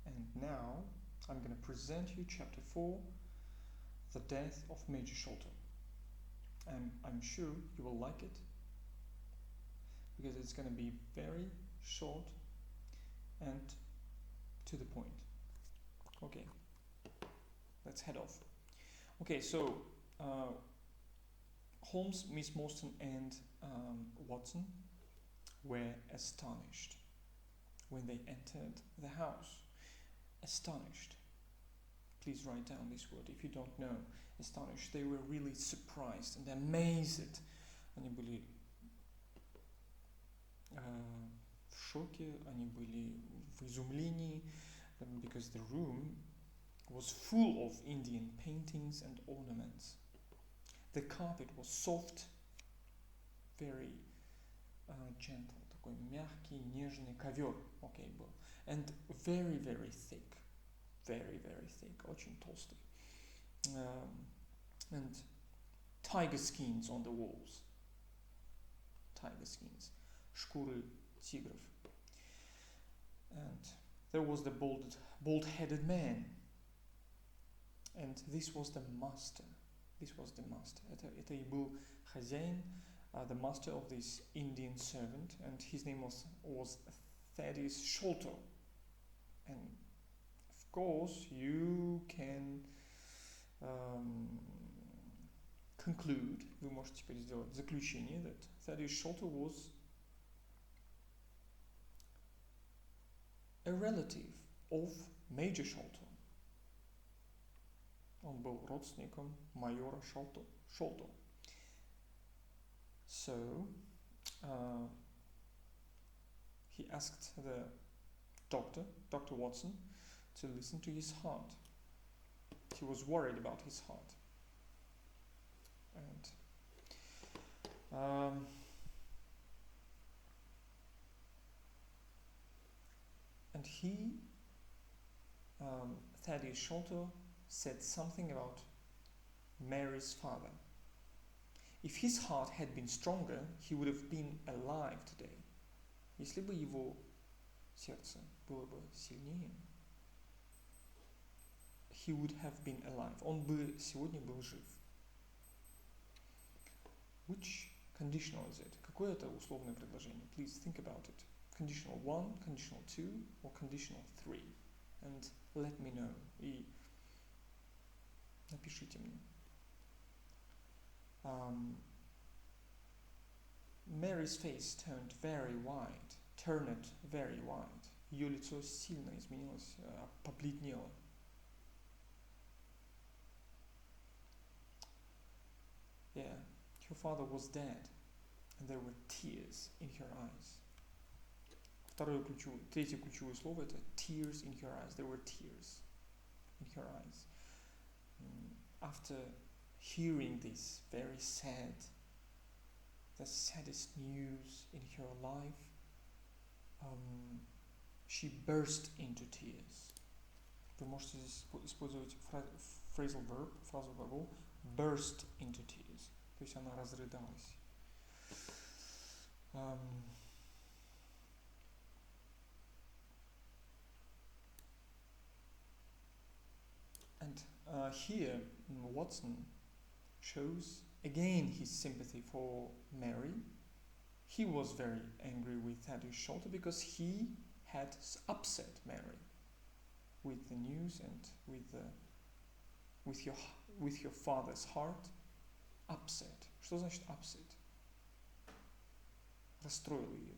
And now I'm going to present you chapter 4, The Death of Major Sholto. I'm sure you will like it because it's going to be very short and to the point. Okay, let's head off. Okay, so Holmes, Miss Morstan, and Watson were astonished when they entered the house. Astonished. Please write down this word if you don't know. Astonished. They were really surprised and amazed. Они были в шоке, они были в изумлении, because the room was full of Indian paintings and ornaments. The carpet was soft, very gentle, такой мягкий, нежный ковер, okay, был, and very, very thick, очень толстый, and tiger skins on the walls, шкуры тигров, and there was the bald-headed man, and this was the master. Это и был хозяин, the master of this Indian servant, and his name was Thaddeus Sholto. And of course, you can conclude, вы можете теперь сделать заключение, that Thaddeus Sholto was a relative of Major Sholto. Он был родственником майора Шолто. So, he asked the Dr. Watson, to listen to his heart. He was worried about his heart. And he, Thaddeus Sholto, said something about Mary's father. If his heart had been stronger, he would have been alive today. Если бы его сердце было бы сильнее, he would have been alive. Он бы сегодня был жив. Which conditional is it? Какое это условное предложение? Please think about it. Conditional 1, conditional 2, or conditional 3? And let me know. И напишите мне. Mary's face turned very white. Ее лицо сильно изменилось, побледнело. Yeah, her father was dead, and there were tears in her eyes. Третье ключевое слово это tears in her eyes. There were tears in her eyes. After hearing this very sad, the saddest news in her life, she burst into tears. Вы можете здесь использовать phrasal verb, фразу глагол burst into tears. То есть она разрыдалась. And here Watson shows again his sympathy for Mary. He was very angry with Thaddeus Sholto because he had upset Mary with the news and with your father's heart. Upset. Что значит upset? Расстроил ее.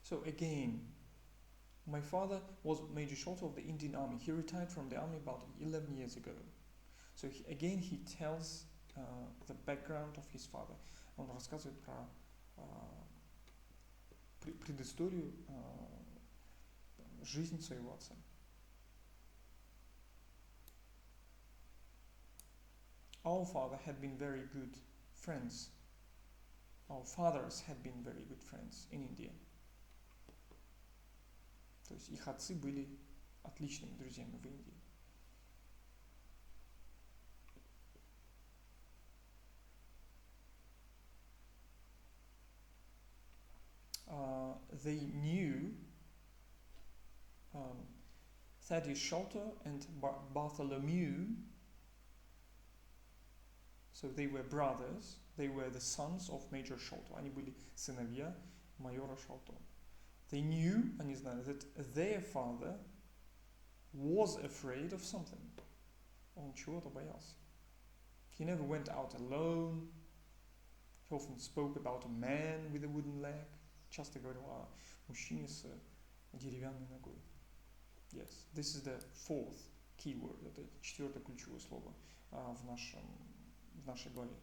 So again, my father was Major Sholto of the Indian Army. He retired from the army about 11 years ago. So he tells the background of his father. Он рассказывает про предысторию жизни своего отца. Our father had been very good friends. Our fathers had been very good friends in India. То есть их отцы были отличными друзьями в Индии. They knew Thaddeus Sholto and Bartholomew. So they were brothers. They were the sons of Major Sholto. Они были сыновья майора Шолто. They knew, они знали, that their father was afraid of something. Он чего-то боялся. He never went out alone. He often spoke about a man with a wooden leg. Часто говорил о мужчине с деревянной ногой. Yes, this is the fourth keyword. Это четвертое ключевое слово в нашей главе.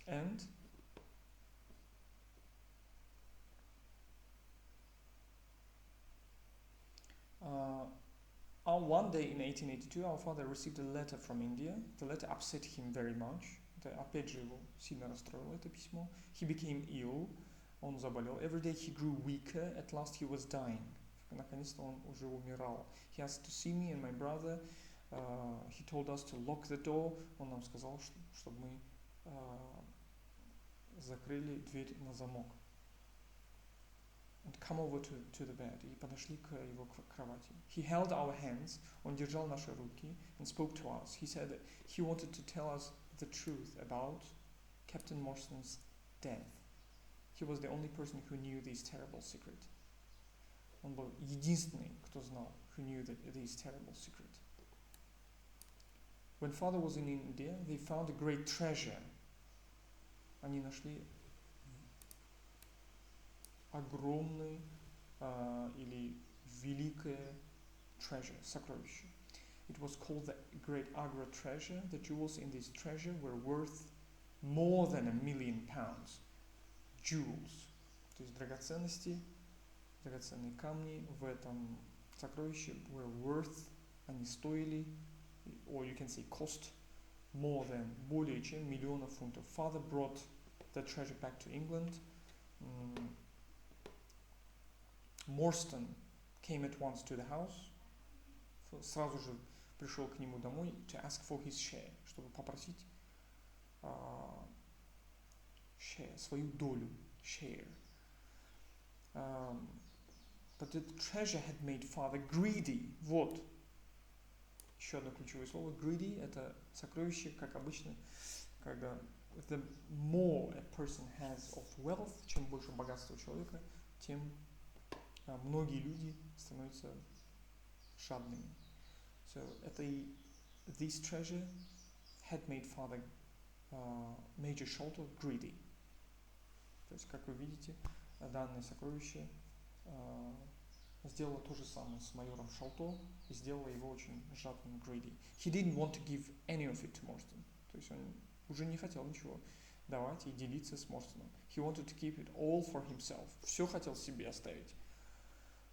And one day in 1882 our father received a letter from India. The letter upset him very much. Это опять же его сильно расстроило, это письмо. He became ill. Он заболел. Every day he grew weaker. At last he was dying. Наконец-то он уже умирал. He asked to see me and my brother. He told us to lock the door. Он нам сказал, чтобы мы закрыли дверь на замок. And come over to the bed. И подошли к его кровати. He held our hands. Он держал наши руки and spoke to us. He said that he wanted to tell us the truth about Captain Morstan's death. He was the only person who knew this terrible secret. Он был единственный, кто знал, who knew this terrible secret. When father was in India, they found a great treasure. Они нашли огромный или великое treasure, сокровище. It was called the Great Agra treasure. The jewels in this treasure were worth more than £1 million. Jewels, то есть драгоценности, драгоценные камни в этом сокровище were worth, они стоили, or you can say cost, more than, более чем миллионов фунтов. Father brought the treasure back to England. Morstan came at once to the house. Сразу же пришел к нему домой to ask for his share, чтобы попросить share, свою долю, share. But the treasure had made father greedy. Вот. Еще одно ключевое слово. Greedy – это сокровище, как обычно, когда the more a person has of wealth, чем больше богатства у человека, тем многие люди становятся жадными. So, this treasure had made father Major Sholto greedy. То есть, как вы видите, данное сокровище сделало то же самое с майором Шолто и сделало его очень жадным, greedy. He didn't want to give any of it to Morstan. То есть он уже не хотел ничего давать и делиться с Морстоном. He wanted to keep it all for himself. Все хотел себе оставить.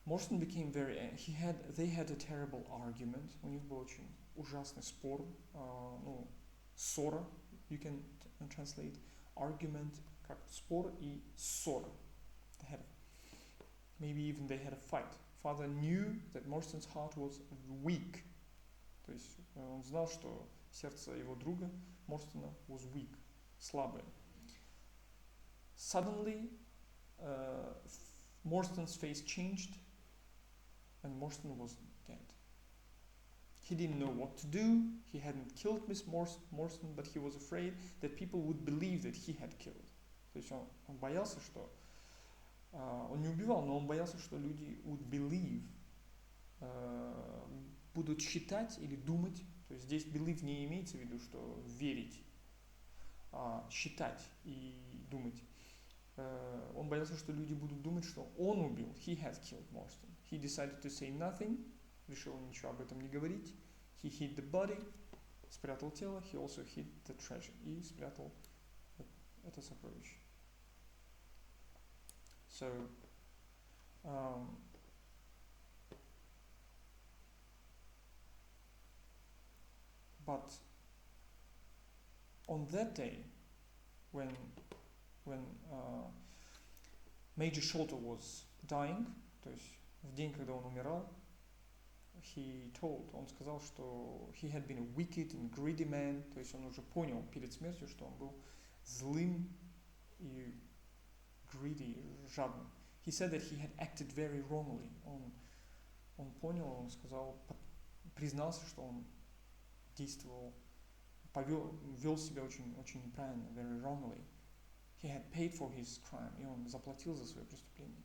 Morstan became very angry. They had a terrible argument. У них был очень ужасный спор, ссора. You can translate argument как спор и ссора. Maybe even they had a fight. Father knew that Morstan's heart was weak. То есть он знал, что сердце его друга Морстона was weak, слабое. Suddenly, Morstan's face changed, and Morstan was dead. He didn't know what to do. He hadn't killed Miss Morstan, but he was afraid that people would believe that he had killed. То есть он боялся, что он не убивал, но он боялся, что люди would believe, будут считать или думать. То есть здесь believe не имеется в виду, что верить, а считать и думать. Он боялся, что люди будут думать, что он убил. He had killed Morstan. He decided to say nothing. Решил ничего об этом не говорить. He hid the body. Спрятал тело. He also hid the treasure. И спрятал это сокровище. So, but on that day, when Major Sholto was dying, то есть в день, когда он умирал, он сказал, что he had been a wicked and greedy man, то есть он уже понял перед смертью, что он был злым и greedy, жадным. He said that he had acted very wrongly. Он понял, он сказал, признался, что он действовал, вел себя очень неправильно, very wrongly. He had paid for his crime, и он заплатил за свое преступление.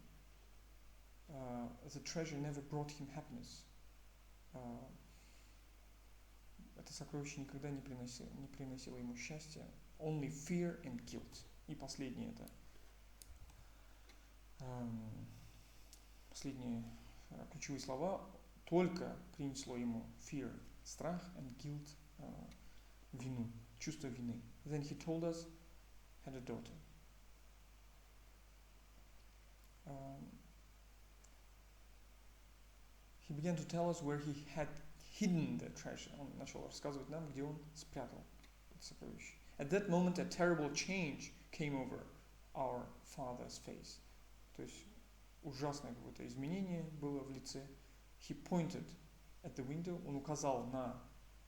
The treasure never brought him happiness. Это сокровище никогда не приносило ему счастья. Only fear and guilt. И последнее это. Последние ключевые слова. Только принесло ему fear, страх, and guilt, вину, чувство вины. Then he told us, had a daughter. He began to tell us where he had hidden the treasure. Он начал рассказывать нам, где он спрятал это сокровище. At that moment, a terrible change came over our father's face. То есть ужасное какое-то изменение было в лице. He pointed at the window. Он указал на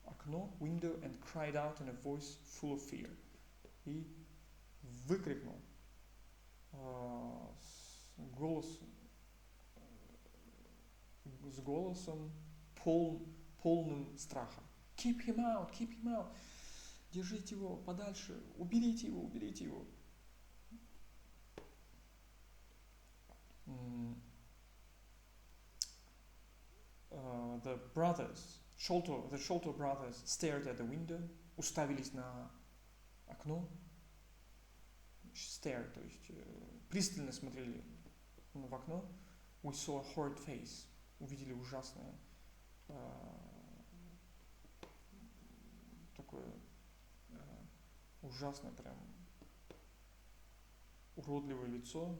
окно, window, and cried out in a voice full of fear. И выкрикнул с голосом полным страха. Keep him out, keep him out. Держите его подальше, уберите его, уберите его. The Sholto brothers stared at the window, уставились на окно. Stare, то есть пристально смотрели в окно. We saw a horrid face. Увидели ужасное такое ужасное прям уродливое лицо,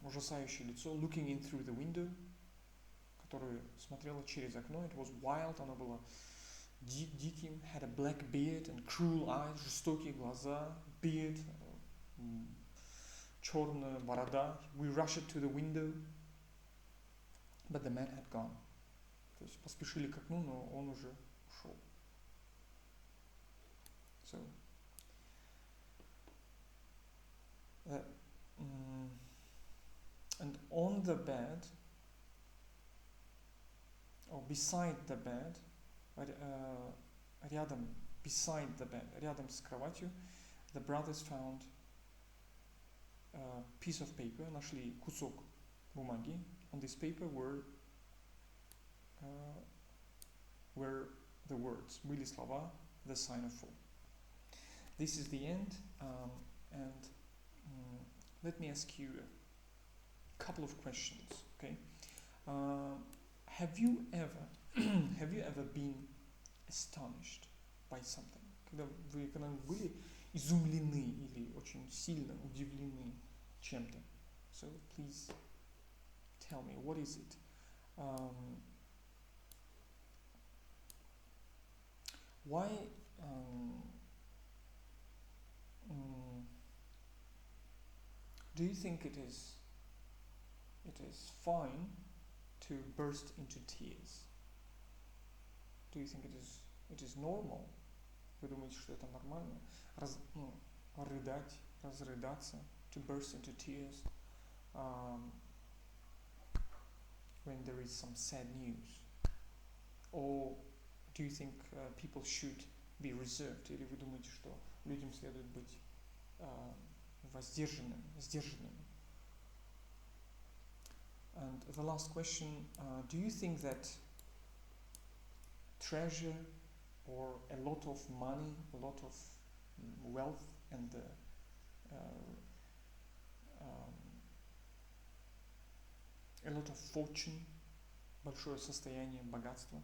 ужасающее лицо. Looking in through the window, которое смотрело через окно. It was wild, оно было диким. Had a black beard and cruel eyes, жестокие глаза, beard, черная борода. We rushed to the window, but the man had gone. То есть поспешили к окну, но он уже ушел. So, and on the bed, or beside the bed, рядом, beside the bed, рядом с кроватью, the brothers found a piece of paper, нашли кусок бумаги. On this paper were the words, были слова, the sign of fall. This is the end, and let me ask you a couple of questions, okay? Have you ever been astonished by something? Когда вы когда-нибудь были изумлены или очень сильно удивлены чем-то? So please tell me, what is it? Why do you think it is fine to burst into tears? Do you think it is normal? Вы думаете, что это нормально? Рыдать, разрыдаться, to burst into tears when there is some sad news? Or do you think people should be reserved? Или вы думаете, что людям следует быть сдержанными? And the last question, do you think that treasure or a lot of money, a lot of wealth and a lot of fortune, большое состояние, богатство,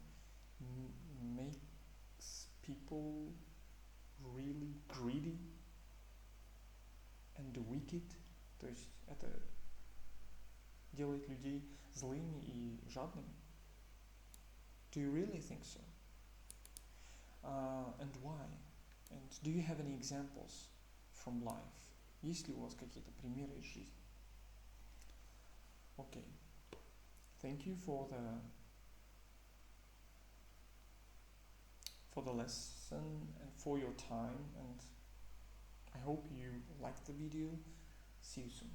makes people really greedy and wicked? То есть это делает людей злыми и жадными? Do you really think so? And why? And do you have any examples from life? Есть ли у вас какие-то примеры из жизни? Okay. Thank you for the for the lesson and for your time, and I hope you liked the video. See you soon.